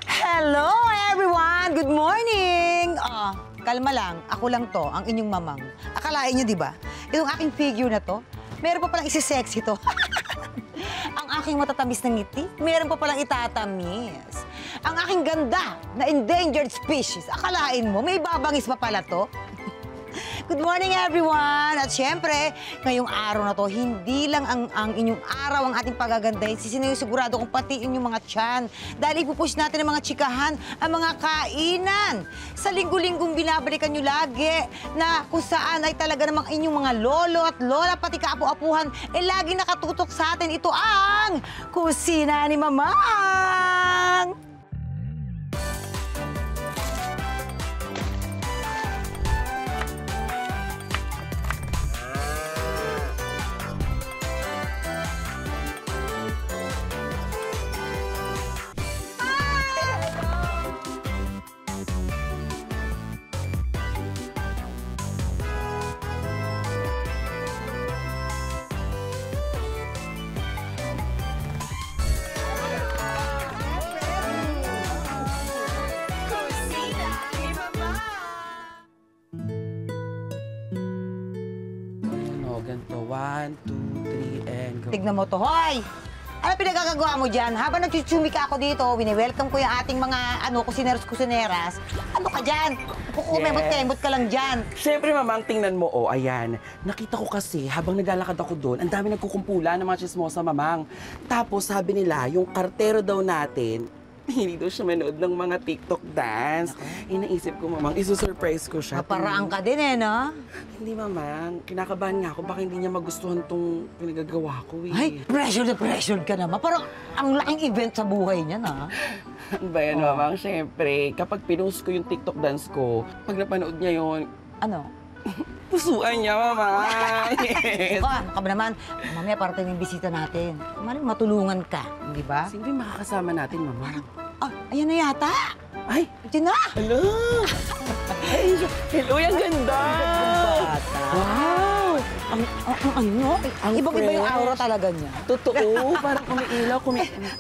Hello, everyone! Good morning! Kalma lang. Ako lang to, ang inyong mamang. Akalain nyo, di ba? Itong aking figure na to, meron pa palang isi-sexy to. Ang aking matatamis na ngiti, meron pa palang itatamis. Ang aking ganda na endangered species, akalain mo, may babangis pa pala to. Good morning, everyone! At syempre, ngayong araw na to, hindi lang ang inyong araw ang ating pagagandahin. Sigurado kung pati inyong mga tiyan. Dahil ipupush natin ang mga tsikahan, ang mga kainan. Sa linggo-linggong binabalikan nyo lagi na kung saan ay talaga namang inyong mga lolo at lola, pati kaapu-apuhan, laging nakatutok sa atin. Ito ang Kusina ni Mamang! Ganito, 1, 2, 3, and go. Tignan mo to, hoy! Ano pinagkakagawa mo dyan? Habang nagchuchumika ako dito, wini-welcome ko yung ating mga kusineros-kusineras. Ano ka dyan? Kukumemot-kemot ka lang dyan. Siyempre, mamang, tingnan mo, ayan. Nakita ko kasi, habang naglalakad ako doon, ang dami nagkukumpulan ng mga chismosa, mamang. Tapos, sabi nila, yung kartero daw natin, hindi daw siya manood ng mga TikTok dance. Inaisip ko, mamang, isusurprise ko siya. Naparaan ka din no? Hindi, mamang. Kinakabahan nga ako, baka hindi niya magustuhan tong pinagagawa ko Ay, pressure na pressure ka naman. Parang ang laking event sa buhay niya, na. Ano ba yan, mamang? Siyempre, kapag pinost ko yung TikTok dance ko, pag napanood niya yon, Ano? pusuan niya, mama. Yes. Ano ka ba naman? Mamaya parating yung bisita natin. Maring matulungan ka, di ba? Sino yung makakasama natin, mama? Ayan na yata. Ay! Ito na! Hello! Ay, hello, yung ganda! Wow! Ibang-iba yung aura talaga niya. Totoo, parang kumiilaw,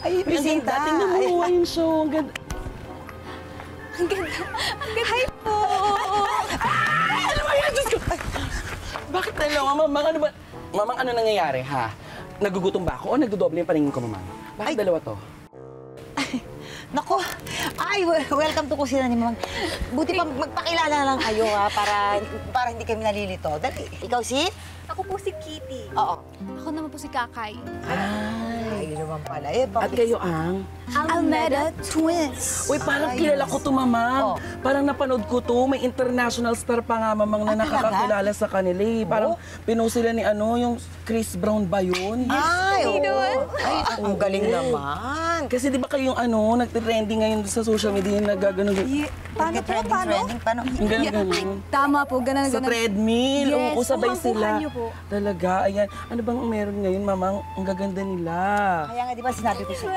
Ay, bisita! Tingnan mo yung show, ang ganda. Ang ganda! Ang ganda! Hi po! Ano ba yan? Diyos ko! Bakit dalawa, mamang? Ano ba? Mamang, ano nangyayari, ha? Nagugutom ba ako o nagdodoble yung paningin ko, mamang? Bakit dalawa to? Nako! Ay, welcome to Kusina ni Mamang. Buti pa magpakilala lang kayo, ha, para hindi kami nalilito. Dali, ikaw si? Ako po si Kitty. Oo. Ako naman po si Kakay. Ay, yun naman pala. At kayo ang? Almeda Twins. Uy, parang kilala ko to, mamang. Oh. Parang napanood ko to. May international star pa nga, mamang, na nakakakilala sa kanila. Parang pinost sila ni yung Chris Brown ba yun? Ay, oo. Ay, ang galing Oo. naman. Kasi di ba kayo yung nagte-trending ngayon sa social media yung nagagano? Paano po? Paano? Paano? Yung ganun. Tama po, ganun. Sa treadmill. Yes, Oo, sabay kumangkuhan sila. niyo po. Talaga, ayan. Ano bang meron ngayon, mamang? Ang gaganda nila. Kaya nga, di ba sinabi ko sa'yo,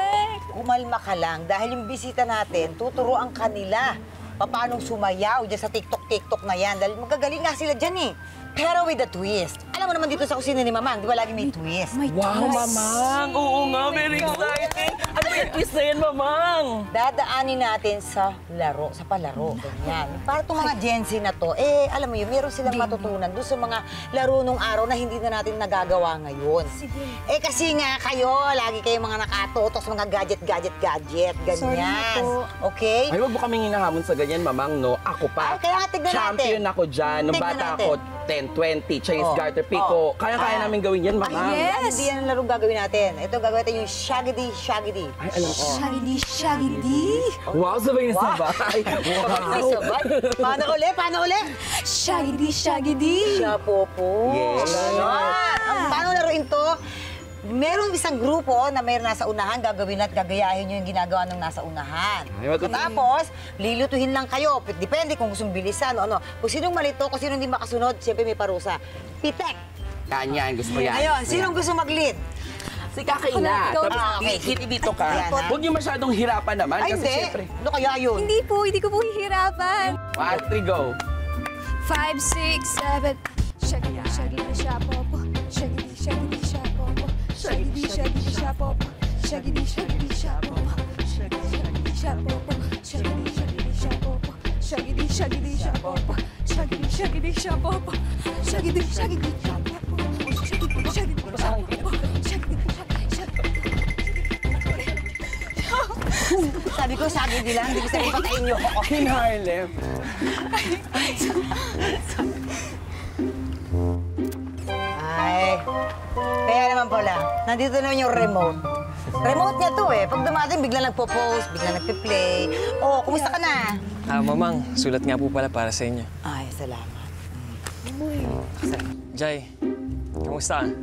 umalma ka lang dahil yung bisita natin, tuturuan kanila paano sumayaw dyan sa TikTok na yan. Dahil magagaling nga sila dyan eh. Pero with a twist. Alam mo naman dito sa kusina ni Mamang, di ba lagi may twist? Wow, mamang! Oo nga, very exciting! Ano ba yung twist na yan, mamang? Dadaanin natin sa laro, sa palaro, ganyan. Para itong mga Gen Z na to, alam mo yun, meron silang matutunan doon sa mga laro nung araw na hindi na natin nagagawa ngayon. Sige. Kasi nga kayo, lagi kayong mga nakatutok sa mga gadget, ganyan. Sorry na po. Okay? Ay, wag mo kaming hinahamon sa ganyan, mamang, no? Ako pa. Kaya nga, tignan natin. Champion ako dyan. Nung Tignan bata natin. ako, 10, 20, Chinese garter, pico. Kaya namin gawin yan, mamang. Yes. Hindi yan ang larong gagawin natin. Ito, gagawin natin yung Shaggy. Ay, alam ko. Shaggy. Wow, sabay na sabay. Wow. Sabay. Paano uli? Shaggy. Siya po. Yes. Ganon. Paano laruin to? Meron isang grupo na mayroon nasa unahan, gagawin at gagayahin nyo yung ginagawa ng nasa unahan. Ay, Tapos, lilutuhin lang kayo. Depende kung gustong bilisan o ano. Kung sinong malito, kung sinong hindi makasunod, siyempre may parusa. Pitek! Yan, gusto ko yan. Ayun, sinong gusto mag-lead? Si Kakaina. Ikaw, Tapos, okay. Kitty dito ka. Ayan, ha? Huwag niyo masyadong hirapan naman. Ay, Kasi hindi. syempre. Ano kaya yun? Hindi ko po hihirapan. 1, 3, go. 5, 6, 7. Shaggy, siya, popo. Shaggy, siya, popo. Shaggy, siya, popo. Shaggy, shaggy, shapopo. Shaggy, shapopo. Shaggy, shaggy, shapopo. Shaggy, shaggy, shapopo. Shaggy, shaggy, shapopo. Shaggy, shaggy, shapopo. Sabi ko, sagid nila. Hindi ko sabi patayin niyo ako. In Harlem. Ay, kaya naman pala, nandito naman yung remote. Remote niya to eh. Pag dumating, bigla nagpo-post, bigla nagpe-play. Oh, kumusta ka na? Mamang, sulat nga po pala para sa inyo. Ay, salamat. Jai, kamusta ka?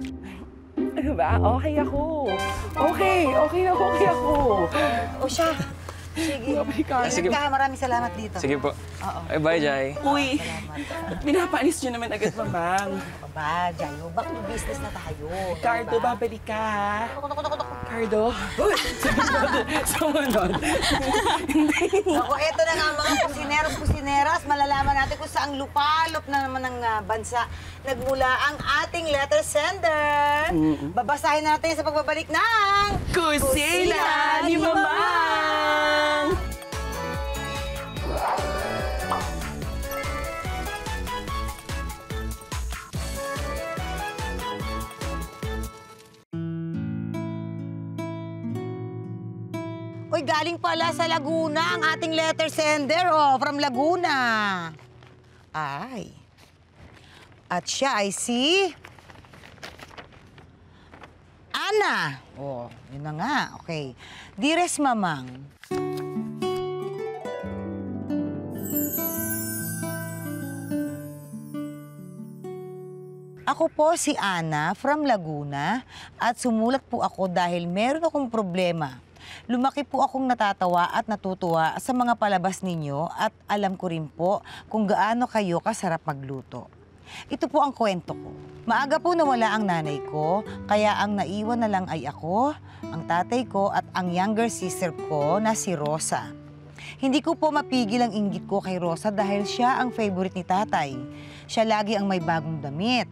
Ano ba? Okay ako. Okay ako. O siya. Sige. Sige. Ingat ka, maraming salamat dito. Sige po. Oo. Bye, Jai. Uy, pinapaalis niyo naman agad, mamang. Ba, Jayo, back to business na tayo. Cardo, diba? babalik ka. Naku. Cardo? Sumunod. Ako, eto na nga mga kusineras, malalaman natin kung saang lupalop na naman ng bansa nagmula ang ating letter sender. Babasahin natin sa pagbabalik ng... Kusina ni Mamang! Uy, galing pala sa Laguna ang ating letter sender, oh, from Laguna. Ay. At siya ay si... Ana. Oh, yun na nga. Okay. Dearest Mamang, ako po si Ana from Laguna at sumulat po ako dahil meron akong problema. Lumaki po akong natatawa at natutuwa sa mga palabas ninyo at alam ko rin po kung gaano kayo kasarap magluto. Ito po ang kwento ko. Maaga po nawala ang nanay ko, kaya ang naiwan na lang ay ako, ang tatay ko at ang younger sister ko na si Rosa. Hindi ko po mapigil ang inggit ko kay Rosa dahil siya ang favorite ni tatay. Siya lagi ang may bagong damit.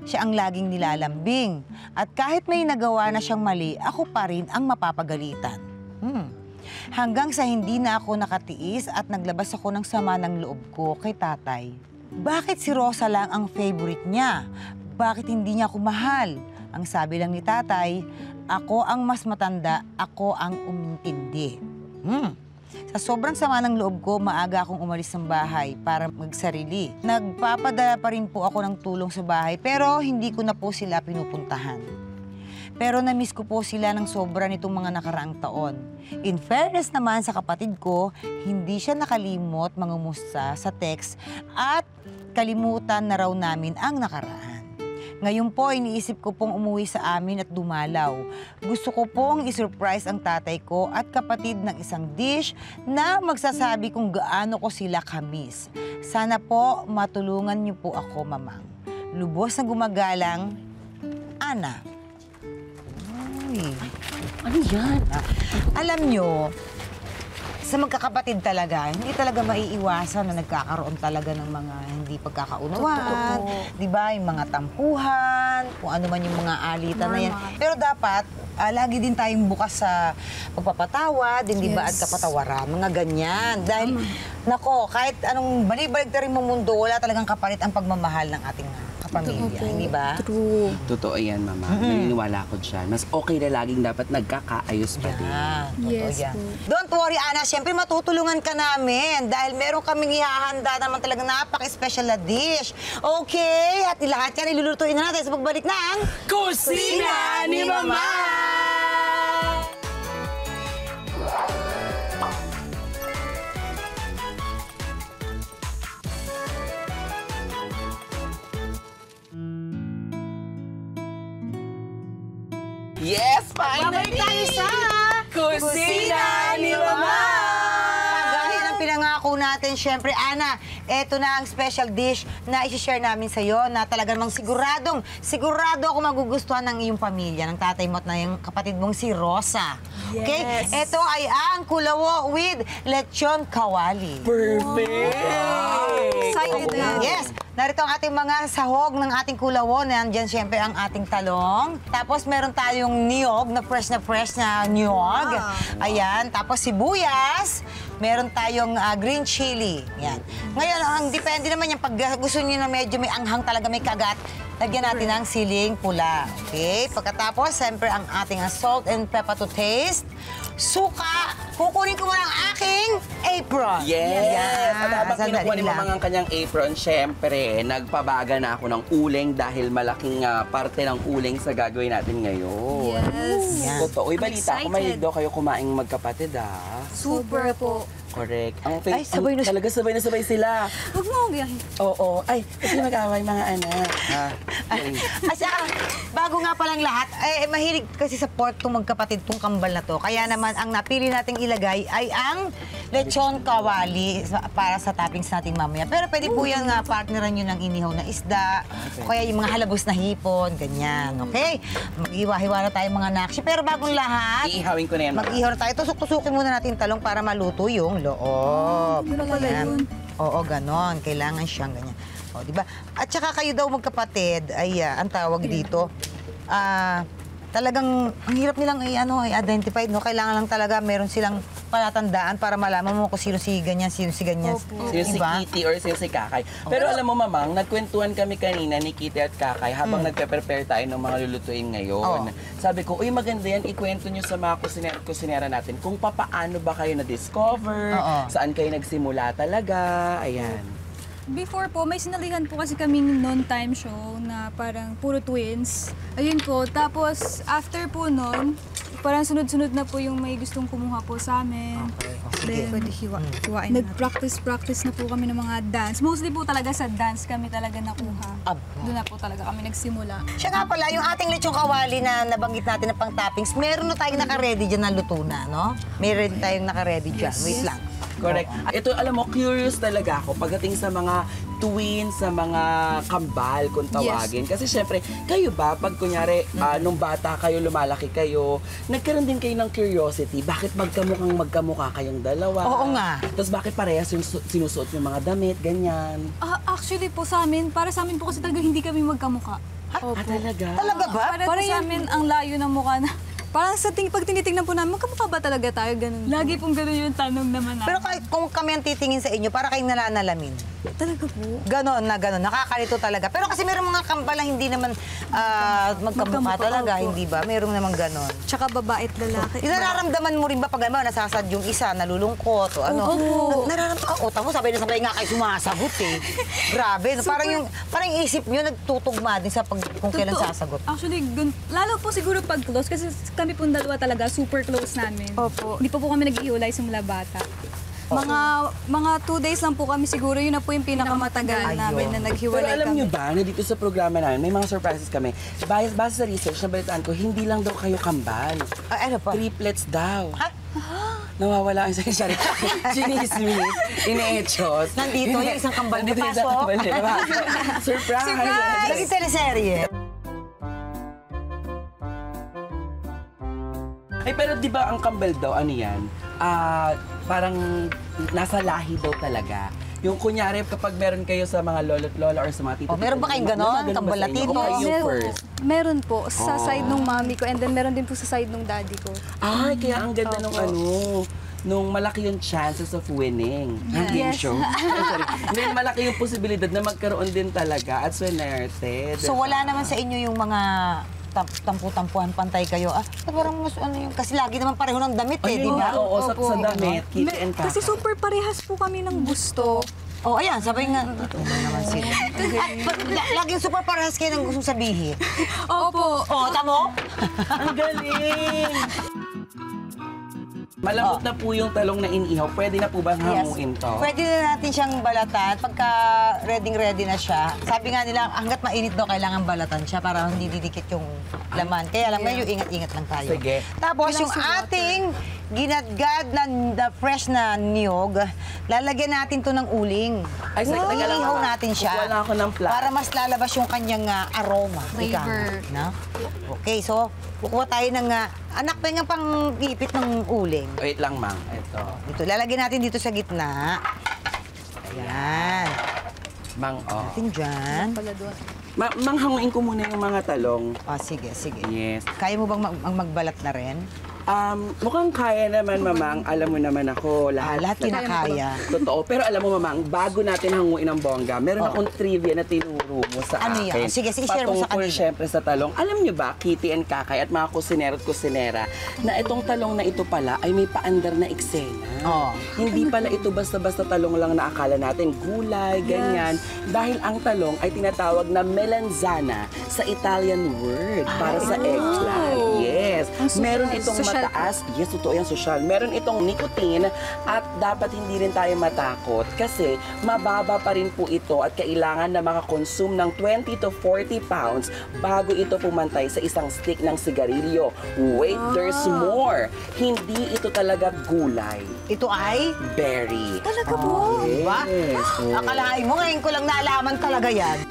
Siya ang laging nilalambing. At kahit may nagawa na siyang mali, ako pa rin ang mapapagalitan. Hanggang sa hindi na ako nakatiis at naglabas ako ng sama ng loob ko kay tatay. Bakit si Rosa lang ang favorite niya? Bakit hindi niya ako mahal? Ang sabi lang ni tatay, ako ang mas matanda, ako ang umintindi. Sa sobrang sama ng loob ko, maaga akong umalis ng bahay para magsarili. Nagpapadala pa rin po ako ng tulong sa bahay, pero hindi ko na po sila pinupuntahan. Pero na-miss ko po sila ng sobra nitong mga nakaraang taon. In fairness naman sa kapatid ko, hindi siya nakalimot mangumusta sa text at kalimutan na raw namin ang nakaraan. Ngayon po, iniisip ko pong umuwi sa amin at dumalaw. Gusto ko pong isurprise ang tatay ko at kapatid ng isang dish na magsasabi kung gaano ko sila kamis. Sana po matulungan niyo po ako, Mamang. Lubos na gumagalang, Ana. Ay, Ano yan? alam niyo, sa magkakapatid talaga, hindi talaga maiiwasan na nagkakaroon talaga ng mga hindi pagkakaunawaan. Di ba? Yung mga tampuhan, kung ano man yung mga alitan na yan. Pero dapat, lagi din tayong bukas sa pagpapatawad, hindi ba? At kapatawaran, mga ganyan. Dahil, nako, kahit anong balik-balik na rin mo mundo, wala talagang kapalit ang pagmamahal ng ating kapamilya. Hindi ba? True. Totoo yan, Mama. Naniniwala ko dyan. Mas okay na laging dapat nagkakaayos pa din. Totoo Yes yan. po. Don't worry, Ana. Siyempre, matutulungan ka namin dahil meron kaming ihahanda naman talaga napaka-special na dish. Okay? At lahat yan ilulutuin na natin sa pagbalik ng... Kusina ni Mama! Yes, finally! Babalik tayo sa... Kusina ni Mama! Gaya ng pinangako natin, siyempre, Ana, eto na ang special dish na isi-share namin sa'yo na talaga namang sigurado ako magugustuhan ng iyong pamilya, ng tatay mo at na yung kapatid mong si Rosa. Okay? Ito ay ang kulawo with lechon kawali. Perfect! Excited na. Yes! narito ang ating mga sahog ng ating kulawon. Nandyan siyempre ang ating talong. Tapos meron tayong niyog na fresh na niyog. Ayan. Tapos sibuyas. Meron tayong green chili. Yan. Ngayon, ang depende naman yan. Pag gusto niyo na medyo may anghang talaga, may kagat, lagyan natin ng siling pula. Okay? Pagkatapos, siyempre ang ating salt and pepper to taste. Suka. Kukunin ko muna ang aking apron. Yes! Ayan. At habang Sandali kinukuha ni lang. Mamang ang kanyang apron, syempre, nagpabaga na ako ng uling dahil malaking parte ng uling sa gagawin natin ngayon. Yes. Yan. Totoo. Uy, I'm balita ko, excited. mahilig daw kayo kumaing magkapatid, ah. Super po. Correct. Ay, sabay na- Talaga sabay na sabay sila. Huwag mo akong gayahin. Oo. Ay, kasi mag-away mga anak. Ay, saka, bago nga palang lahat, mahilig kasi sa pork itong magkapatid, itong kambal na to. Kaya naman, ang napili nating ilagay ay ang lechon kawali para sa toppings natin mamaya. Pero pwede po yan nga, partneran nyo ng inihaw na isda, o kaya yung mga halabos na hipon, ganyan, okay? Mag-iwa-hiwa na tayo mga nakshi. Pero bagong lahat, Iihawin ko na yan. mag-ihaw na tayo. Tusok-tusukin muna natin talong para maluto yung loob. Yun pala Ayan. yun. Oo, ganon. Kailangan siyang ganyan. O, di ba? At saka kayo daw magkapatid, ay ang tawag dito, talagang ang hirap nilang i-identify, no? Kailangan lang talaga meron silang palatandaan para malaman mo kung sino si ganyan, sino si ganyan. Opo. Sino si Diba? Kitty or sino si Kakay. Pero alam mo, Mamang, nagkwentuhan kami kanina ni Kitty at Kakay habang nagpe-prepare tayo ng mga lulutuin ngayon. Oo. Sabi ko, uy, maganda yan, ikwento nyo sa mga kusinera natin kung papaano ba kayo na-discover, Oo. saan kayo nagsimula talaga, ayan. Before po, may sinalihan po kasi kaming non-time show na parang puro twins. Ayun po. Tapos, after po nun, parang sunod-sunod na po yung may gustong kumuha po sa amin. Then, nag-practice na po kami ng mga dance. Mostly po talaga sa dance kami talaga nakuha. Aba. Doon na po talaga kami nagsimula. Siya nga pala, yung ating lechong kawali na nabanggit natin na pang toppings, meron na tayong naka-ready dyan na luto na, no? Meron tayong naka-ready dyan. Wait lang. Correct. Ito, alam mo, curious talaga ako pagdating sa mga twins, sa mga kambal, kung tawagin. Kasi syempre, kayo ba, pag kunyari, nung bata kayo, lumalaki kayo, nagkaroon din kayo ng curiosity, bakit magkamukha kayong dalawa? Oo nga. Tapos bakit parehas yung sinusuot yung mga damit, ganyan? Actually po sa amin, para sa amin po kasi talaga hindi kami magkamukha. Talaga? Talaga ba? Para sa amin, ang layo ng mukha na. Parang pag tinitingnan po namin, magkamukha ba talaga tayo? Ganun. Lagi pong ganun yung tanong naman namin. Pero kahit kung kami ang titingin sa inyo, para kayong nalanalamin. Talaga po? Ganon. Nakakalito talaga. Pero kasi meron mga kambal na hindi naman magkamukha Magkamukha, talaga, opo. hindi ba? Meron naman ganon. Tsaka babae at lalaki. Nararamdaman mo rin ba pag nasasad yung isa, nalulungkot o ano? Oo. Nararamdaman. Tamo, sabay nga kayo sumasagot eh. Grabe. No? Parang yung isip nyo nagtutugma din sa kung kailan Totoo. sasagot. Actually, lalo po siguro pag close kasi kami pong dalawa talaga super close namin. Opo. Hindi pa po kami nag-iulay simula bata. Mga 2 days lang po kami siguro, yun na po yung pinakamatagal namin na Pero naghiwalay alam kami. nyo ba, na dito sa programa namin, may mga surprises kami. Base sa research, nabalitaan ko, hindi lang daw kayo kambal. Ano pa? Triplets daw. Ha? Nawawala ang isang sorry. Chinismis, ine-echos. Nandito yung isang kambal na Nandito yung isang pasok. kambal na pasok. Surprise! Lagi teleserye. Ay, pero di ba ang kambal daw, ano yan? Parang nasa lahi daw talaga. Yung kunyari, kapag meron kayo sa mga lolo't lola or sa mga tito. Oh, meron ba kayong ganon? Kambal latino? O kayo first? Meron po sa side nung mami ko and then meron din po sa side nung daddy ko. Ay, kaya ang ganda nung nung malaki yung chances of winning ang game Yes. show. Sorry. Then malaki yung posibilidad na magkaroon din talaga at swerte. So wala naman sa inyo yung mga tampu-tampuhan, pantay kayo. Parang mas ano yung, kasi lagi naman pareho ng damit eh, di ba? Oo, sa damit, Kitty and Kaka. Kasi super parehas po kami ng gusto. Oh, ayan, sabay nga. Totoo naman sila. Laging super parehas kayo ng gustong sabihin. Opo. Oh, tamo? Ang galing! Malambot na po yung talong na inihaw. Pwede na po ba hanguin to? Pwede na natin siyang balatan pagka ready na siya. Sabi nga nila, hanggat mainit daw, kailangan balatan siya para hindi didikit yung laman. Kaya lang, medyo ingat-ingat lang tayo. Sige. Tapos yung ating ginadgad na fresh na niyog, lalagyan natin to ng uling. Ay, sige, teka lang, Iihaw mama. natin siya. Kukuha lang ako ng plat. Para mas lalabas yung kanyang aroma. Ika nga, Flavor. no? Okay, so kukuha tayo ng anak pa yung pang ipit ng uling. Wait lang, Mang. Ito. Dito, lalagyan natin dito sa gitna. Ayan. Natin dyan. Pala doon. Manghanguin ko muna yung mga talong. Sige, sige. Yes. Kaya mo bang magbalat na rin? Mukhang kaya naman, Mamang. Alam mo naman ako, lahat Lahat kinakaya. Totoo. Pero alam mo, Mamang, bago natin hanguin ang bongga, meron akong trivia na tinuro mo sa Ano akin. yan? Sige, share mo sa Patungkol kanila. syempre sa talong. Alam niyo ba, Kitty and Kakay at mga kusinero at kusinera, na itong talong na ito pala ay may paandar na eksena. Hindi pala ito basta-basta talong lang na akala natin gulay, ganyan. Dahil ang talong ay tinatawag na melanzana sa Italian word para sa eggplant. Yes. Meron itong Social mataas. Yes, totoo yan, social. Meron itong nicotine at dapat hindi rin tayo matakot kasi mababa pa rin po ito at kailangan na makakonsume ng 20 to 40 pounds bago ito pumantay sa isang stick ng sigarilyo. Wait, there's more. Hindi ito talaga gulay. Ito ay? Berry. Talaga po? Diba? Yes. Akalain mo, ngayon ko lang naalaman talaga yan.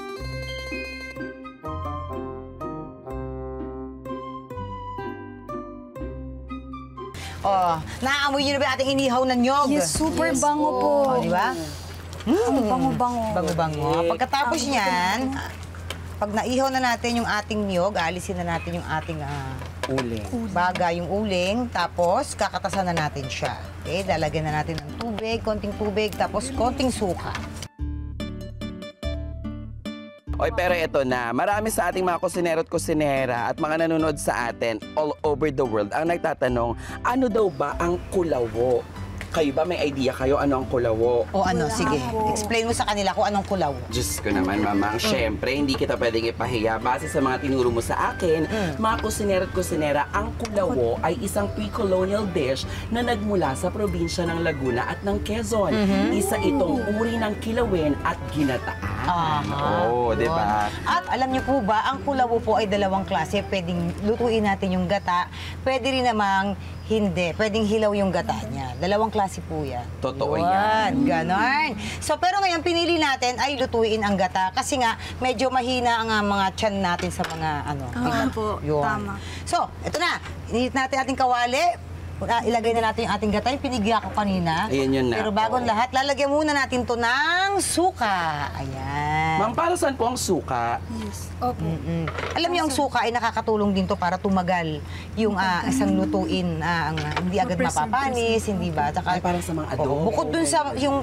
Naaamoy niyo na ba yung ating inihaw na nyog? Yes, super bango po. Di ba? Ang bango-bango. Bango-bango. Pagkatapos niyan, pag naihaw na natin yung ating niyog, alisin na natin yung ating Uling. bagay, yung uling, tapos kakatasan na natin siya. Okay, lalagyan na natin ng tubig, konting tubig, tapos konting suka. Oy, pero ito na, marami sa ating mga kusinero at kusinera at mga nanonood sa atin all over the world ang nagtatanong, ano daw ba ang kulawo? Kayo ba may idea kayo ano ang kulawo? O ano, sige, explain mo sa kanila kung anong kulaw. Diyos ko naman, Mamang. Siyempre, hindi kita pwedeng ipahiya. Base sa mga tinuro mo sa akin, mga kusinera at kusinera, ang kulawo ay isang pre-colonial dish na nagmula sa probinsya ng Laguna at ng Quezon. Isa itong uri ng kilawin at ginataan. Oo, di ba? At alam niyo po ba, ang kulawo po ay dalawang klase. Pwedeng lutuin natin yung gata, pwede rin namang hindi. Pwedeng hilaw yung gata niya. Dalawang klase po yan. Totoo yan. Ganon. So, pero ngayon, pinili natin ay lutuin ang gata. Kasi nga, medyo mahina ang mga tiyan natin sa mga ano. po. Yun. Tama. So, ito na. Init natin ating kawali. Ilagay na natin yung ating gata. Yung pinigya ko kanina. Ayan yun na. Pero bago ang Oo. lahat, lalagyan muna natin to ng suka. Ayan. Ma'am, para saan po ang suka? Yes. Opo. Alam niyo, ang suka ay nakakatulong din to para tumagal yung isang lutuin. Hindi agad mapapanis, hindi ba? Tsaka, Ay, parang sa mga adobo. bukod dun sa yung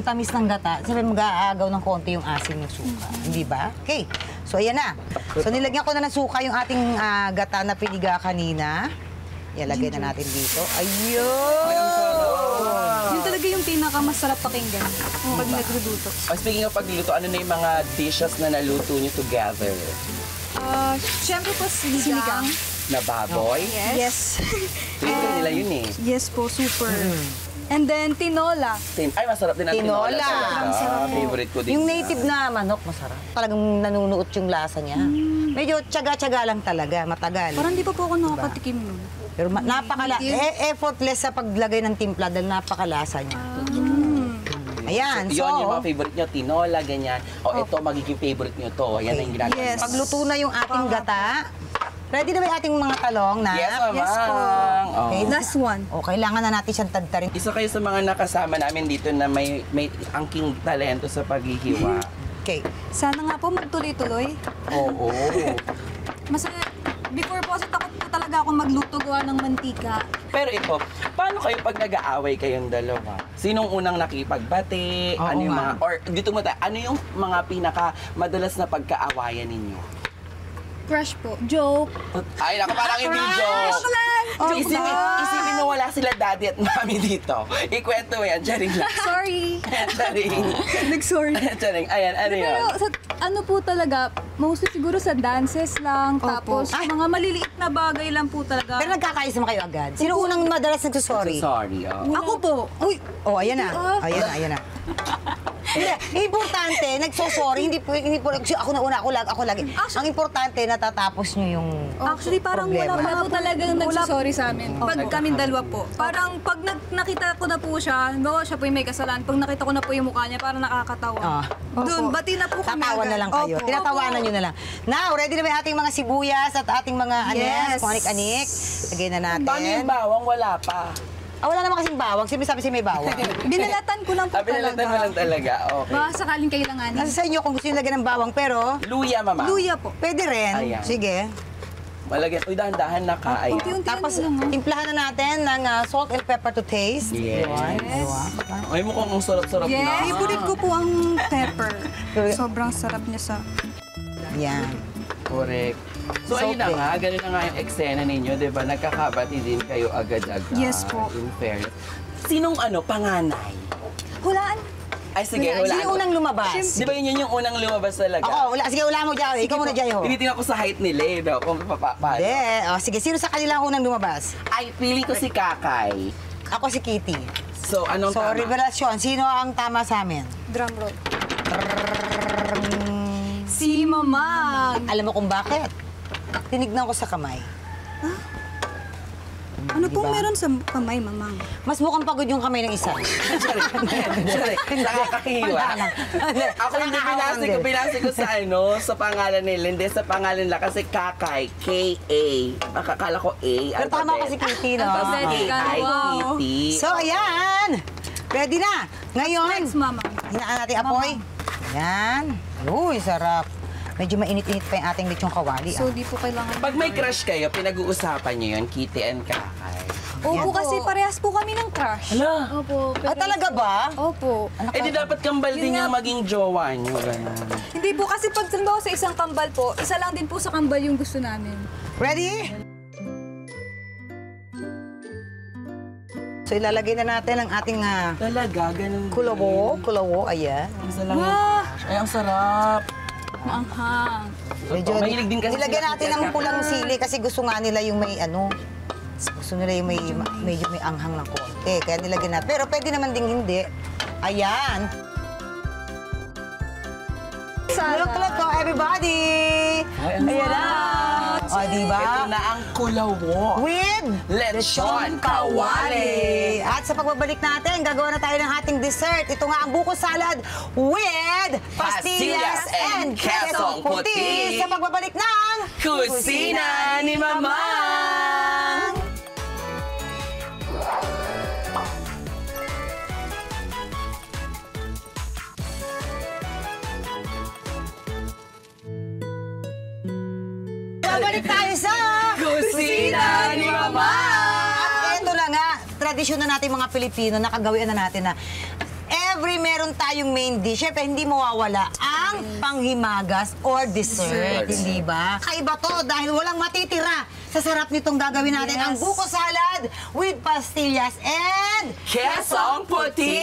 tamis ng gata, sabi mag-aagaw ng konti yung asim ng suka. Hindi ba? Okay. So, ayan na. So, nilagyan ko na ng suka yung ating gata na piniga kanina. Ilagay na natin dito. Ayun! Yun talaga yung pinakamasarap pakinggan pag nagluluto. Speaking of pagluluto, ano na yung mga dishes na naluto niyo together? Siyempre po sinigang. Na baboy? Yes. Favorite nila yun eh. Yes po, super. And then tinola. Ay, masarap din ang tinola. Tinola. talaga. Favorite ko din. Yung native na manok, masarap. Talagang nanunuot yung lasa niya. Medyo tiyaga-tiyaga lang talaga, matagal. Parang di pa po ako nakakatikim nun. Pero effortless sa paglagay ng timpla dahil napakalasa niya. Ayan, so... Yun yung mga favorite nyo, tinola, ganyan. O ito, magiging favorite nyo to. Yan ang ginagawa. Yes. Pagluto na yung ating gata, ready na ba yung ating mga talong na? Yes, Mamang. Yes po. Oh. Okay. Last one. O, kailangan na natin siyang tadtarin. Isa kayo sa mga nakasama namin dito na may angking talento sa paghihiwa. Okay. Sana nga po magtuloy-tuloy. Oo. Masaya. Before po, kasi takot po talaga ako magluto gawa ng mantika. Pero ito, paano kayo pag nag-aaway kayong dalawa? Sinong unang nakipagbati? Oo Ano yung nga. mga, or dito mo tayo, ano yung mga pinaka madalas na pagkaawayan ninyo? Crush po. Joke. Ay, naku, parang hindi joke. Isipin mo wala sila daddy at mami dito. Ikwento mo yan, charing lang. Sorry. Charing. Nag-sorry. Charing, ayan, ano yun? Pero sa, ano po talaga, mostly siguro sa dances lang, tapos mga maliliit na bagay lang po talaga. Pero nagkakaayos naman kayo agad. Sino unang madalas nagsusorry? Sorry, oh. Ako po. Uy! Oh, ayan na. Ayan na. Hindi, importante, nagsosorry, hindi po, ako na una, ako lagi. Ang importante, natatapos nyo yung Actually, parang problema. wala po talagang nagsasorry sa amin. Pag kaming dalawa po. Parang pag nakita ko na po siya, bawa siya po yung may kasalanan, pag nakita ko na po yung mukha niya, parang nakakatawa. Doon, bati na po kami. Tatawa na lang kayo. Opo. Tinatawanan nyo na lang. Now, ready na ba yung ating mga sibuyas at ating mga anis, Yes. kung anik-anik? Lagay na natin. Paano yung bawang? Wala pa. Wala naman kasing bawang. Sabi may bawang. Binalatan ko lang po Pinalatan mo lang talaga. Okay. Baka sakaling kailanganin. Nasa sa inyo kung gusto nyo lagyan ng bawang, pero Luya, mamang. Luya po. pwede rin. Ayan. Sige. Malagyan. Uy, dahan-dahan na ka. Ayan. Unti-unti Tapos, lang. timplahan na natin ng salt and pepper to taste. Yes. Ay, mukhang ang sarap-sarap Yes. na. Favorite ko po ang pepper. Sobrang sarap niya sa... Yan. Correct. So, ayun na nga, ganun na nga yung eksena ninyo, di ba? Nagkakabati din kayo agad-agad. Yes po. In fairness. Sinong panganay? Hulaan. Ay, sige, Sino hulaan ko. unang lumabas? Di ba yun yung unang lumabas talaga? Ako, sige, wala mo, Jai. Ikaw muna, Jai, ho. Tinitingnan ko sa height nila eh, no? Kung paano. Hindi. Sige, sino sa kanila ang unang lumabas? Ay, feeling ko si Kakay. Ako si Kitty. So, anong So, tama? revelasyon. Sino ang tama sa amin? Drum roll. Si Mamang. Alam mo kung bakit? Tinignan ko sa kamay. Ano pong meron sa kamay, Mamang? Mas mukhang pagod yung kamay ng isa. Sorry, nakakakiwa. Ako hindi binasi ko sa sa pangalan nila, hindi sa pangalan nila kasi Kakay, K-A. Akala ko A. Pero tama ko si Kitty, no? Tapos Alphabetic, K-I, wow. Kitty. So, ayan. Ready na. Ngayon, Next, Mamang. hinaan natin apoy. Ayan. Uy, sarap. Medyo mainit-init pa yung ating lechong kawali. So, di po kailangan... Pag may crush kayo, pinag-uusapan niyo yun, Kitty and Kakay. Opo, kasi parehas po kami ng crush. Hala. Opo. Talaga ba? Opo. Eh di dapat kambal din Yun yung nga. maging jowa niyo. Ganun. Hindi po, kasi pag halimbawa sa isang kambal po, isa lang din po sa kambal yung gusto namin. Ready? So, ilalagay na natin ang ating Talaga, ganun. kulawo. Ayan. Isa lang yung Wow! crush. Ay, ang sarap. Maanghang. Medyo, Mahilig din kasi nilagyan sila natin ng kay pulang sili kasi gusto nga nila yung may gusto nila yung medyo may anghang ng konti. Kaya nilagyan natin. Pero pwede naman ding hindi. Ayan. Look, everybody! Ay, ang Ayan na! O, diba? Ito na ang kulawo. With Lechon Kawali. At sa pagbabalik natin, gagawa na tayo ng ating dessert. Ito nga ang buko salad with pastillas and quesong puti. Sa pagbabalik ng Kusina ni Mamang! Babalik tayo sa Kusina ni Mamang! At ito na nga, tradisyon na natin mga Pilipino, nakagawian na natin na every meron tayong main dish, syempre hindi mawawala ang panghimagas or dessert, hindi ba? Kaiba to dahil walang matitira sa sarap nitong gagawin natin, ang buko salad with pastillas and Quesong puti!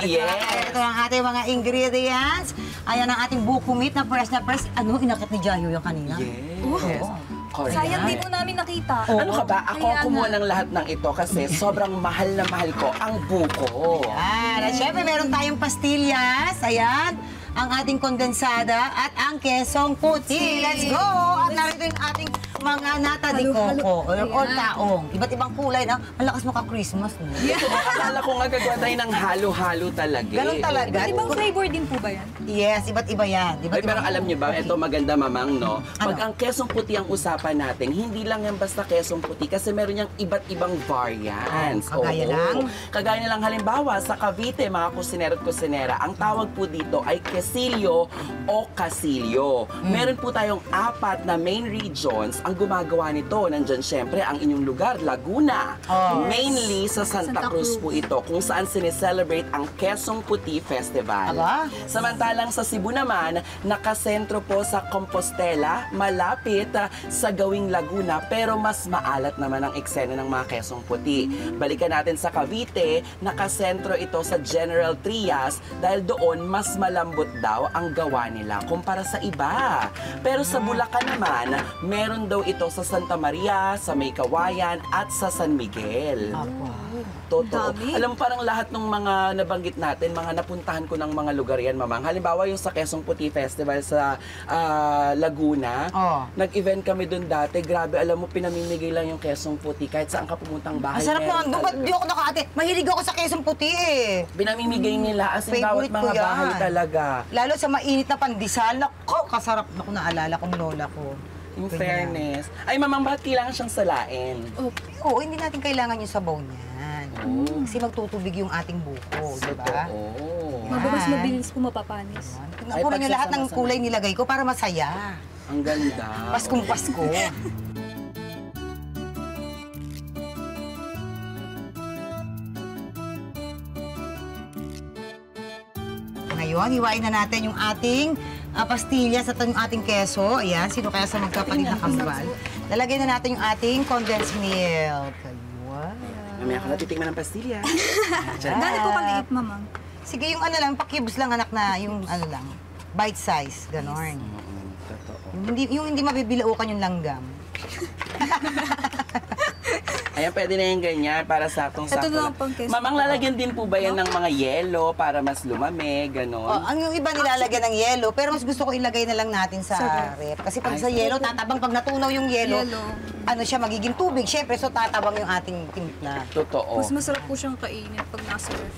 Ito ang ating mga ingredients. Ayan ang ating buko meat na fresh na fresh. Ano, inakit ni Jayo yung kanina? Yes. Correct. Sayang di po namin nakita. Ano ka ba? Ako Kaya kumuha nga. ng lahat ng ito kasi sobrang mahal na mahal ko ang buko. At syempre, meron tayong pastillas. Ayan. Ang ating kondensada at ang kesong puti. Let's go! At narito yung ating mga nata de coco or taong. Iba't ibang kulay na. Malakas mo ka-Christmas. No? Akala ko nga gagawa tayo ng halo-halo talaga. Ganun talaga. Ibang flavor din po ba yan? Yes, iba't iba yan. Ay, pero alam niyo ba, ito maganda mamang, no? Pag Ano? ang kesong puti ang usapan natin, hindi lang yan basta kesong puti kasi meron niyang iba't ibang variants. Kagaya Oo. lang? Kagaya na lang halimbawa, sa Cavite, mga kusinero at kusinera, ang tawag po dito ay quesillo o casillo. Meron po tayong 4 na main regions ang gumagawa nito. Nandyan syempre ang inyong lugar, Laguna. Oh. Mainly sa Santa Cruz po ito, kung saan sineselebrate ang Quezong Puti Festival. Aba? Samantalang sa Cebu naman, nakasentro po sa Compostela, malapit sa Gawing Laguna, pero mas maalat naman ang eksena ng mga Quezong Puti. Balikan natin sa Cavite, nakasentro ito sa General Trias dahil doon mas malambot daw ang gawa nila kumpara sa iba. Pero sa Bulacan naman, meron daw ito sa Santa Maria, sa May Kawayan at sa San Miguel. Totoo. Dami. Alam mo, parang lahat ng mga nabanggit natin, mga napuntahan ko ng mga lugar yan, mamang. Halimbawa, yung sa Quezong Puti Festival sa Laguna, Oh. nag-event kami doon dati. Grabe, alam mo, pinamimigay lang yung Quezong Puti. Kahit saan ka pumuntang bahay. Ang sarap meron naman. Ba't talaga. di ako nakaate? Mahilig ako sa kesong puti eh. Pinamimigay nila as in bawat Favorite ko mga yan. bahay talaga. Lalo sa mainit na pandesal. Naku, kasarap. Naku, naalala kong lola ko. In fairness. Ay, mamang, bakit kailangan siyang salain? Oo, hindi natin kailangan yung sabaw niyan. Kasi magtutubig yung ating buko, di ba? Oo. Mas Yan. mabilis po mapapanis. Tingnan ko rin yung lahat ng kulay nilagay ko para masaya. Ang ganda. Paskong Pasko. Ngayon, hiwain na natin yung ating pastillas at yung ating keso. Ayan, sino kaya sa magkapalit na kambal? Lalagay na natin yung ating condensed milk. Ayun. Mamaya ka natitikman ng pastilya. Dati po kaliit, mamang. Sige, yung ano lang, pa-cubes lang anak na, yung ano lang, bite size, ganon. Totoo. Yung hindi mabibilaukan yung langgam. Ayan, pwede na yung ganyan para saktong-sakto Ito na lang. ang pang-keso. Mamang, lalagyan din po ba yan ng mga yelo para mas lumamig, ganon? Ang yung iba nilalagyan ng yelo, pero mas gusto ko ilagay na lang natin sa ref. Kasi pag sa yelo, tatabang pag natunaw yung yelo, ano siya, magiging tubig. Siyempre, so tatabang yung ating timpla. Totoo. Mas masarap po siyang kainin pag nasa ref.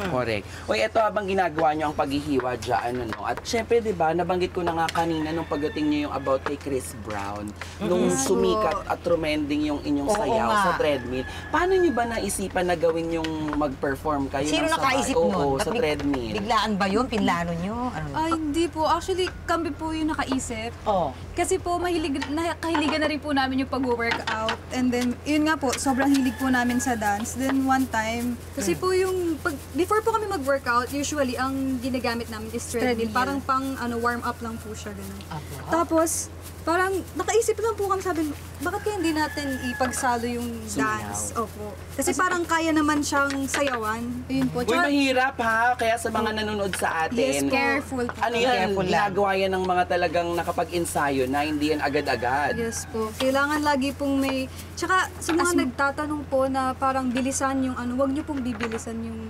Correct. Uy, ito habang ginagawa nyo ang paghihiwa dyan, ano. At syempre, di ba, nabanggit ko na nga kanina nung pagdating nyo yung about kay Chris Brown, nung sumikat at tremending yung inyong Oo sayaw nga. sa treadmill. Paano nyo ba naisipan na gawin yung mag-perform kayo Sino ng sabay? nakaisip nun? Oo, sa Tapos treadmill. Biglaan ba yun? Pinlano nyo? Ano? Ay, hindi po. Actually, kami po yung nakaisip. Oh. Kasi po, kahiligan na rin po namin yung pag-workout. And then, yun nga po, sobrang hilig po namin sa dance. Then, one time, kasi po yung, before po kami mag-workout, usually, ang ginagamit namin is treadmill. Parang pang warm up lang po siya. Ganun. Tapos, parang nakaisip lang po kami, sabi, bakit kaya hindi natin ipagsalo yung dance? Opo. Kasi parang kaya naman siyang sayawan. Yun po. Uy, mahirap ha. Kaya sa mga nanonood sa atin. Yes, careful po. Ano yan? Careful lang. Ginagawa yan ng mga talagang nakapag-ensayo na hindi yan agad-agad. Yes po. Kailangan lagi pong may... Tsaka sa mga nagtatanong po na parang bilisan yung huwag niyo pong bibilisan yung...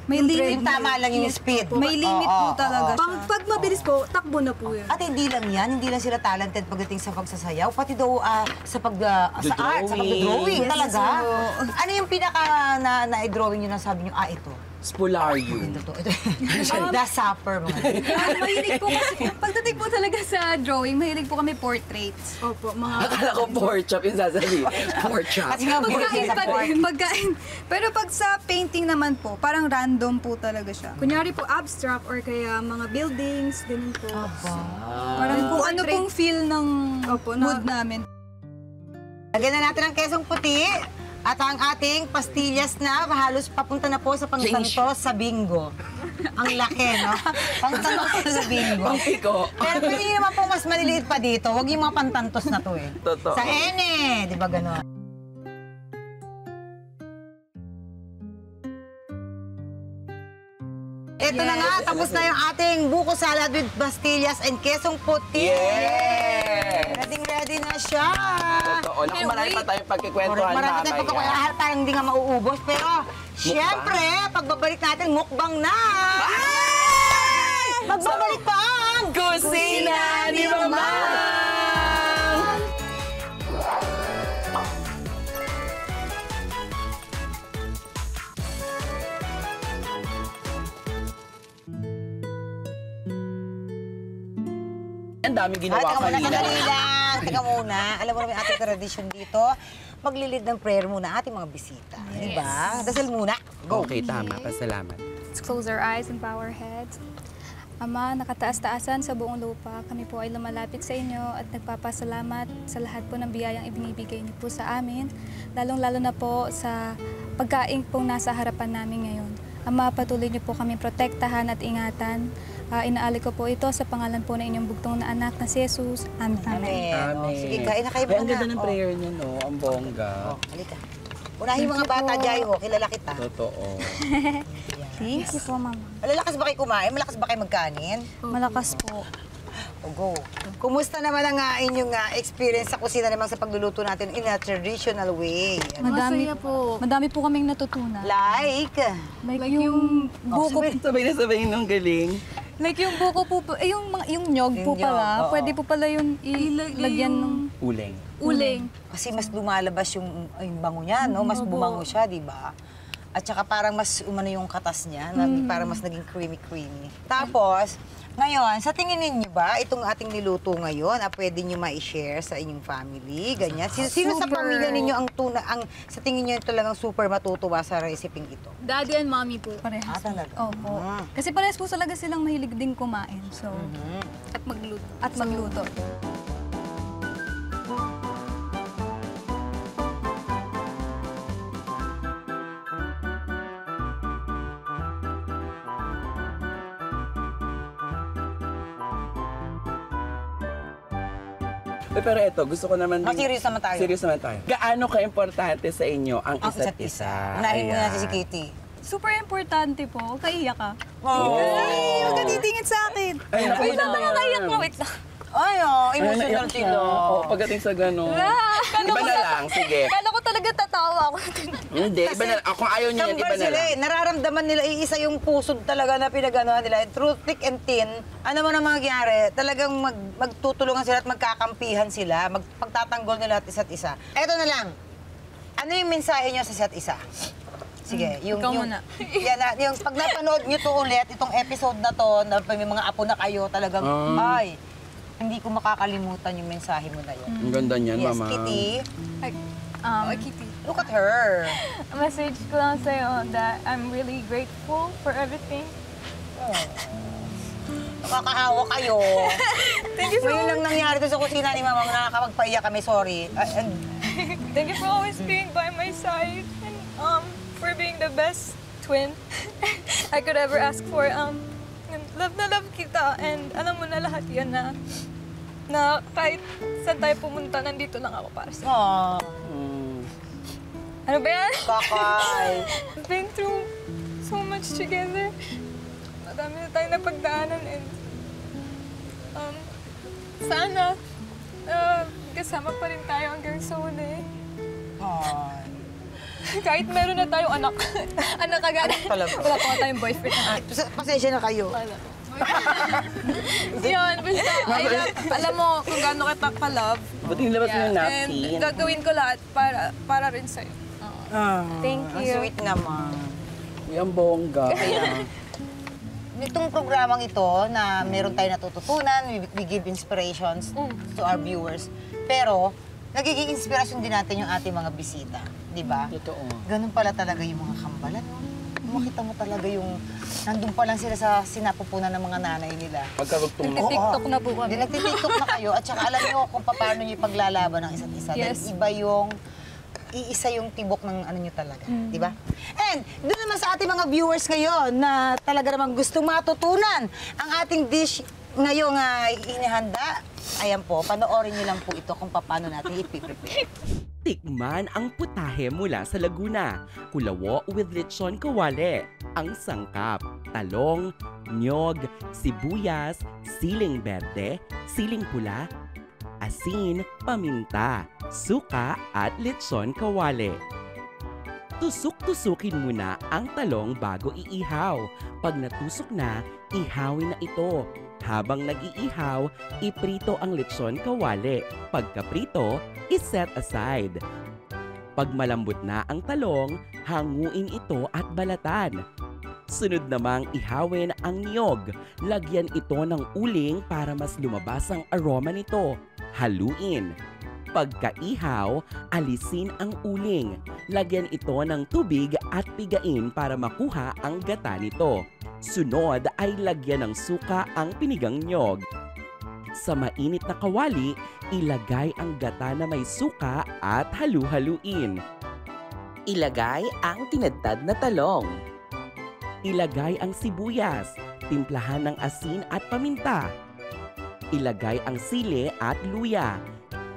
May limit. Yung tama lang yung speed. May limit Oo, po talaga oo. siya. Pag mabilis po, takbo na po yan. At hindi lang yan, hindi lang sila talented pagdating sa pagsasayaw, pati daw sa art, sa drawing. pag-drawing Yes, talaga. oo. Ano yung pinaka na-drawing nyo na sabi nyo, ito? Spolarium. Ito. The Supper, mga. Mahilig po kasi, pagdating po talaga sa drawing, mahilig po kami portraits. Opo, mga... Akala ko pork chop yung sasabihin. Pork chop. Kasi nga, Pagkain sa pa pork. din, pagkain. Pero pag sa painting naman po, parang random po talaga siya. Kunyari po abstract or kaya mga buildings, ganun po. Parang kung ano pong feel ng mood namin. Lagyan na natin ang kesong puti. At ang ating pastillas na halos papunta na po sa pangsantos sa bingo. Ang laki, no? Pangsantos sa bingo. Pangpiko. Pero pwede nyo naman po mas maliliit pa dito. Huwag yung mga pantantos na to eh. Totoo. Sa ene, di ba gano'n? Ito na nga, tapos na yung ating buko salad with pastillas and kesong puti. Yes! Ready na siya. Totoo. Naku, marami pa tayong Correct, pagkikwentuhan marami tayong mamaya. pagkakalahat, parang hindi nga mauubos. Pero, syempre, pagbabalik natin, mukbang na! Magbabalik pa ang Kusina ni Mama! Ang dami ginawa Teka muna, kanina. sandali lang. Teka muna. Alam mo naman yung ating tradisyon dito. Maglilid ng prayer muna ating mga bisita. Di ba? Dasal muna. Go. Okay, tama. Pasalamat. Let's close our eyes and bow our heads. Ama, nakataas-taasan sa buong lupa, kami po ay lumalapit sa inyo at nagpapasalamat sa lahat po ng biyayang ibinibigay niyo po sa amin, lalong-lalo na po sa pagkain pong nasa harapan namin ngayon. Ama, patuloy niyo po kami protektahan at ingatan. Inaali ko po ito sa pangalan po ng inyong bugtong na anak na si Jesus. Amen. Amen. O, sige, kain na kayo Ay, ang muna. ganda ng O, prayer niya, no? Ang bongga. halika. Unahin yung mga bata, Jai, ho. Kilala kita. Totoo. Thank you po, Mama. Malalakas ba kayo kumain? Malakas ba kayo magkanin? Malakas po. O, go. Kumusta naman ang inyong experience sa kusina naman sa pagluluto natin in a traditional way? Madami po. Madami po kaming natutunan. Like? Like yung buko, Sabay na sabay nung galing. like yung buko po, yung nyog po Yung nyog, pala, oo. pwede po pala yun ilagyan ng Uling. uling. Kasi mas lumalabas yung bango niya, no? Mas bumango siya, di ba? At saka parang mas umano yung katas niya, na parang mas naging creamy-creamy. Tapos, ngayon, sa tingin ninyo ba, itong ating niluto ngayon, pwede nyo ma-share sa inyong family, ganyan? Sino sa Super. pamilya ninyo sa tingin nyo talagang super matutuwa sa reseping ito? Daddy and mommy po, parehas. Talaga? Opo. Kasi parehas po talaga silang mahilig din kumain. So, at magluto. Pero eto, gusto ko naman Serious naman tayo. Serious naman tayo. Gaano ka-importante sa inyo ang isa't isa? Unahin mo Ayan. na si Kitty. Super importante po. Huwag kaiyak ka. Oh. Ay, huwag ka titingin sa akin. Ay, naku, Wait lang, yun na nakakaiyak yan. na. Wait lang. Ay, emotional naiyak sila. siya. Oo, pagdating sa gano'n. Iba na lang, sige. Kala ko talaga tatawa ako. Hindi, iba na lang. Kung ayaw niya yan, Kambal iba na sila lang. eh. Nararamdaman nila, iisa yung pusod talaga na pinaganohan nila. Through thick and thin, ano man ang mangyayari, talagang magtutulungan sila at magkakampihan sila, pagtatanggol nila at isa't isa. Eto na lang, ano yung mensahe nyo sa isa't isa? Sige, ikaw muna. Yung pag napanood nyo to ulit, itong episode na to, na may mga apo na kayo, talagang, ay, hindi ko makakalimutan yung mensahe mo na yun. Ang ganda niyan, Yes, mama. Kitty, Kitty. look at her. Message ko lang sa'yo that I'm really grateful for everything. Nakakahawa kayo. Thank you Ngayon lang nangyari to sa kusina ni Mama, nakakapagpaiyak kami, sorry. Thank you for always being by my side and for being the best twin I could ever ask for. Love na love kita and alam mo na lahat yan na kahit saan tayo pumunta, nandito lang ako para sa'yo. Aww, Ano ba yan? kakay. We've been through so much together. Madami na tayong napagdaanan and sana kasama pa rin tayo hanggang sa huli. Ay. Kahit meron na tayong anak. Anak agad. Talaga. Wala pa tayong boyfriend. Pasensya na kayo. Yun, basta, alam mo kung gaano kita ka-love. Ba't nilabas mo yung And napkin? gagawin ko lahat para rin sa'yo. Thank Ang you. sweet naman. Uy, ang bongga. Itong programang ito na meron tayo natututunan, we give inspirations to our viewers. Pero, nagiging inspirasyon din natin yung ating mga bisita. Di ba? Totoo. Ganun pala talaga yung mga kambalan. No? Makita mo talaga yung nandun pa lang sila sa sinapupunan ng mga nanay nila. Pagkarugtong mo. TikTok na po kami. Hindi, nagtitiktok na kayo at saka alam niyo kung paano niyo ipaglalaban ng isa't isa. Yes. Dahil iba yung iisa yung tibok ng ano niyo talaga, di ba? And doon naman sa ating mga viewers ngayon na talaga namang gustong matutunan ang ating dish ngayong inihanda. Ayan po, panoorin niyo lang po ito kung paano natin ipiprepare. Tikman ang putahe mula sa Laguna. Kulawo with lechon kawale. Ang sangkap, talong, nyog, sibuyas, siling berde, siling pula, asin, paminta, suka at lechon kawale. Tusok-tusukin muna ang talong bago iihaw. Pag natusok na, ihawin na ito. Habang nag-iihaw, iprito ang lechon kawale. Pagkaprito, iset aside. Pag malambot na ang talong, hanguin ito at balatan. Sunod namang ihawin ang niyog. Lagyan ito ng uling para mas lumabas ang aroma nito. Haluin. Pagkaihaw, alisin ang uling. Lagyan ito ng tubig at pigain para makuha ang gata nito. Sunod ay lagyan ng suka ang pinigang nyog. Sa mainit na kawali, ilagay ang gata na may suka at halu-haluin. Ilagay ang tinadtad na talong. Ilagay ang sibuyas, timplahan ng asin at paminta. Ilagay ang sili at luya.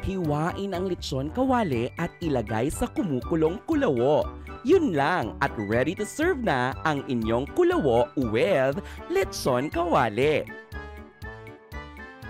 Hiwain ang lechon kawali at ilagay sa kumukulong kulawo. Yun lang at ready to serve na ang inyong kulawo with lechon kawali.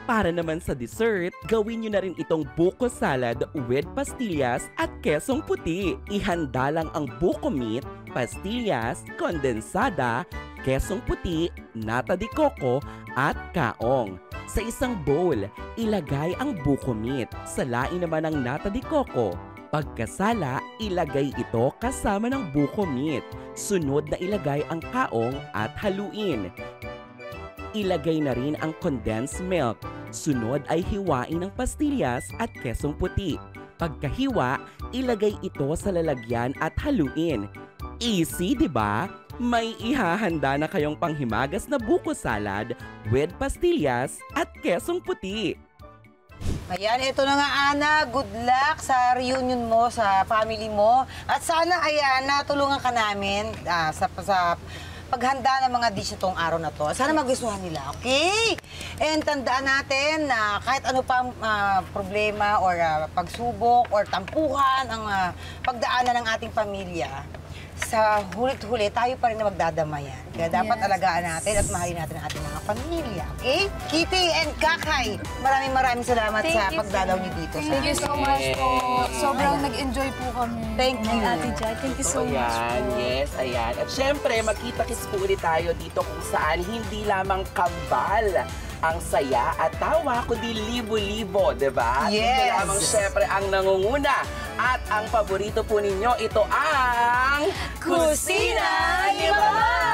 Para naman sa dessert, gawin nyo na rin itong buko salad with pastillas at kesong puti. Ihanda lang ang buko meat, pastillas, kondensada, kesong puti, nata de coco at kaong. Sa isang bowl, ilagay ang buko meat. Salain naman ang nata de coco. Pagkasala, ilagay ito kasama ng buko meat. Sunod na ilagay ang kaong at haluin. Ilagay na rin ang condensed milk. Sunod ay hiwain ang pastillas at kesong puti. Pagkahiwa, ilagay ito sa lalagyan at haluin. Easy, di ba? May ihahanda na kayong panghimagas na buko salad with pastillas at kesong puti. Ayan, ito na nga, Ana. Good luck sa reunion mo, sa family mo. At sana, ayan, natulungan ka namin sa paghanda ng mga dish itong araw na to. Sana magustuhan nila, okay? And tandaan natin na kahit ano pang problema or pagsubok or tampuhan ang pagdaanan ng ating pamilya, sa hulit-huli, tayo pa rin na magdadamayan. Kaya dapat alagaan natin at mahalin natin ang ating mga pamilya. Okay? Kitty and Kakay, maraming salamat sa pagdalaw niyo dito. Thank you so much po. Sobrang nag-enjoy po kami. Thank you. Ate Jai, thank you so much Ayan, po. yes, ayan. At syempre, magkita-kits po ulit tayo dito kung saan hindi lamang kambal ang saya at tawa, kundi libo-libo, di ba? Yes. Ito lamang syempre ang nangunguna. At ang paborito po ninyo, ito ang Kusina ni Mama!